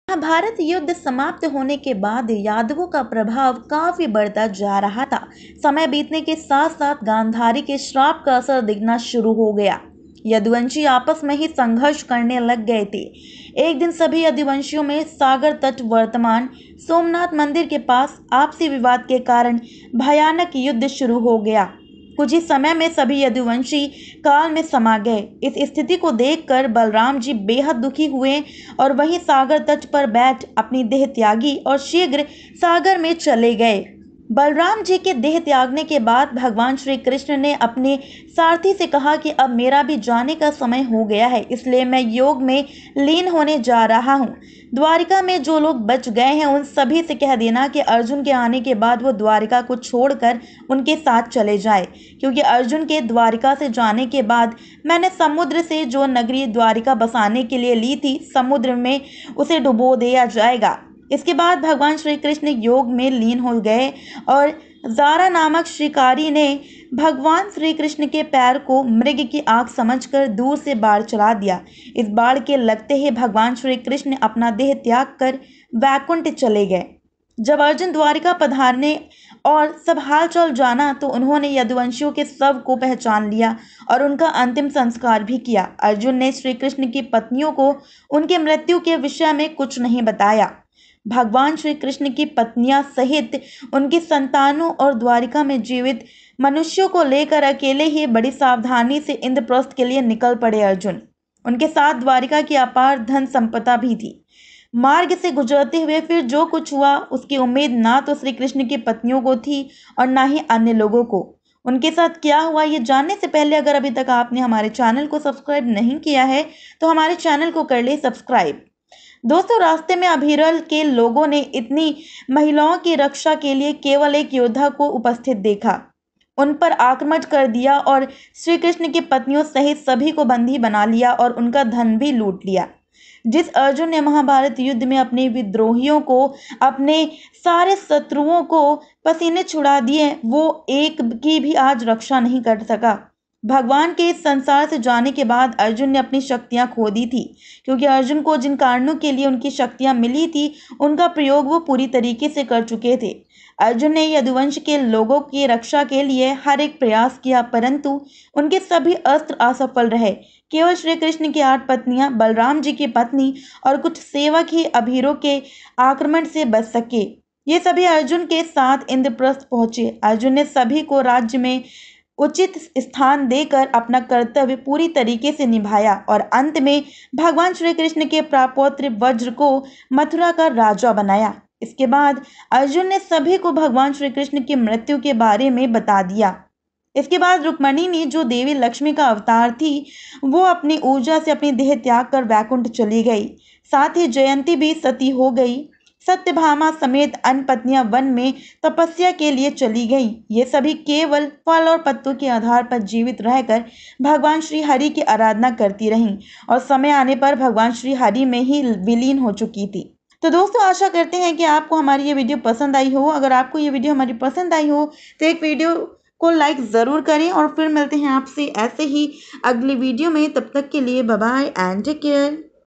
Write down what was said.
महाभारत युद्ध समाप्त होने के बाद यादवों का प्रभाव काफी बढ़ता जा रहा था। समय बीतने के साथ साथ गांधारी के श्राप का असर दिखना शुरू हो गया। यदुवंशी आपस में ही संघर्ष करने लग गए थे। एक दिन सभी यदुवंशियों में सागर तट वर्तमान सोमनाथ मंदिर के पास आपसी विवाद के कारण भयानक युद्ध शुरू हो गया। कुछ ही समय में सभी यदुवंशी काल में समा गए। इस स्थिति को देखकर बलराम जी बेहद दुखी हुए और वहीं सागर तट पर बैठ अपनी देह त्यागी और शीघ्र सागर में चले गए। बलराम जी के देह त्यागने के बाद भगवान श्री कृष्ण ने अपने सारथी से कहा कि अब मेरा भी जाने का समय हो गया है, इसलिए मैं योग में लीन होने जा रहा हूँ। द्वारिका में जो लोग बच गए हैं उन सभी से कह देना कि अर्जुन के आने के बाद वो द्वारिका को छोड़कर उनके साथ चले जाए, क्योंकि अर्जुन के द्वारिका से जाने के बाद मैंने समुद्र से जो नगरी द्वारिका बसाने के लिए ली थी, समुद्र में उसे डुबो दिया जाएगा। इसके बाद भगवान श्री कृष्ण योग में लीन हो गए और जारा नामक शिकारी ने भगवान श्री कृष्ण के पैर को मृग की आंख समझकर दूर से बाढ़ चला दिया। इस बाढ़ के लगते ही भगवान श्री कृष्ण अपना देह त्याग कर वैकुंठ चले गए। जब अर्जुन द्वारिका पधारने और सब हालचाल जाना तो उन्होंने यदुवंशियों के शव को पहचान लिया और उनका अंतिम संस्कार भी किया। अर्जुन ने श्री कृष्ण की पत्नियों को उनके मृत्यु के विषय में कुछ नहीं बताया। भगवान श्री कृष्ण की पत्नियां सहित उनकी संतानों और द्वारिका में जीवित मनुष्यों को लेकर अकेले ही बड़ी सावधानी से इंद्रप्रस्थ के लिए निकल पड़े अर्जुन। उनके साथ द्वारिका की अपार धन संपदा भी थी। मार्ग से गुजरते हुए फिर जो कुछ हुआ उसकी उम्मीद ना तो श्री कृष्ण की पत्नियों को थी और ना ही अन्य लोगों को। उनके साथ क्या हुआ ये जानने से पहले अगर अभी तक आपने हमारे चैनल को सब्सक्राइब नहीं किया है तो हमारे चैनल को कर ले सब्सक्राइब। दोस्तों, रास्ते में अभिरल के लोगों ने इतनी महिलाओं की रक्षा के लिए केवल एक योद्धा को उपस्थित देखा। उन पर आक्रमण कर दिया और श्री कृष्ण की पत्नियों सहित सभी को बंदी बना लिया और उनका धन भी लूट लिया। जिस अर्जुन ने महाभारत युद्ध में अपने विद्रोहियों को, अपने सारे शत्रुओं को पसीने छुड़ा दिए, वो एक की भी आज रक्षा नहीं कर सका। भगवान के इस संसार से जाने के बाद अर्जुन ने अपनी शक्तियां खो दी थी, क्योंकि अर्जुन को जिन कारणों के लिए उनकी शक्तियां मिली थी उनका प्रयोग वो पूरी तरीके से कर चुके थे। अर्जुन ने यदुवंश के लोगों की रक्षा के लिए हर एक प्रयास किया, परंतु उनके सभी अस्त्र असफल रहे। केवल श्री कृष्ण की 8 पत्नियां, बलराम जी की पत्नी और कुछ सेवक ही अभीरों के आक्रमण से बच सके। ये सभी अर्जुन के साथ इंद्रप्रस्थ पहुंचे। अर्जुन ने सभी को राज्य में उचित स्थान देकर अपना कर्तव्य पूरी तरीके से निभाया और अंत में भगवान श्री कृष्ण के प्रापौत्र वज्र को मथुरा का राजा बनाया। इसके बाद अर्जुन ने सभी को भगवान श्री कृष्ण की मृत्यु के बारे में बता दिया। इसके बाद रुक्मणी ने, जो देवी लक्ष्मी का अवतार थी, वो अपनी ऊर्जा से अपनी देह त्याग कर वैकुंठ चली गई। साथ ही जयंती भी सती हो गई। सत्यभामा समेत अन्य पत्नियां वन में तपस्या के लिए चली गईं। ये सभी केवल फल और पत्तों के आधार पर जीवित रहकर भगवान श्री हरि की आराधना करती रहीं और समय आने पर भगवान श्री हरि में ही विलीन हो चुकी थी। तो दोस्तों, आशा करते हैं कि आपको हमारी ये वीडियो पसंद आई हो। अगर आपको ये वीडियो हमारी पसंद आई हो तो एक वीडियो को लाइक ज़रूर करें और फिर मिलते हैं आपसे ऐसे ही अगली वीडियो में। तब तक के लिए bye bye and take care.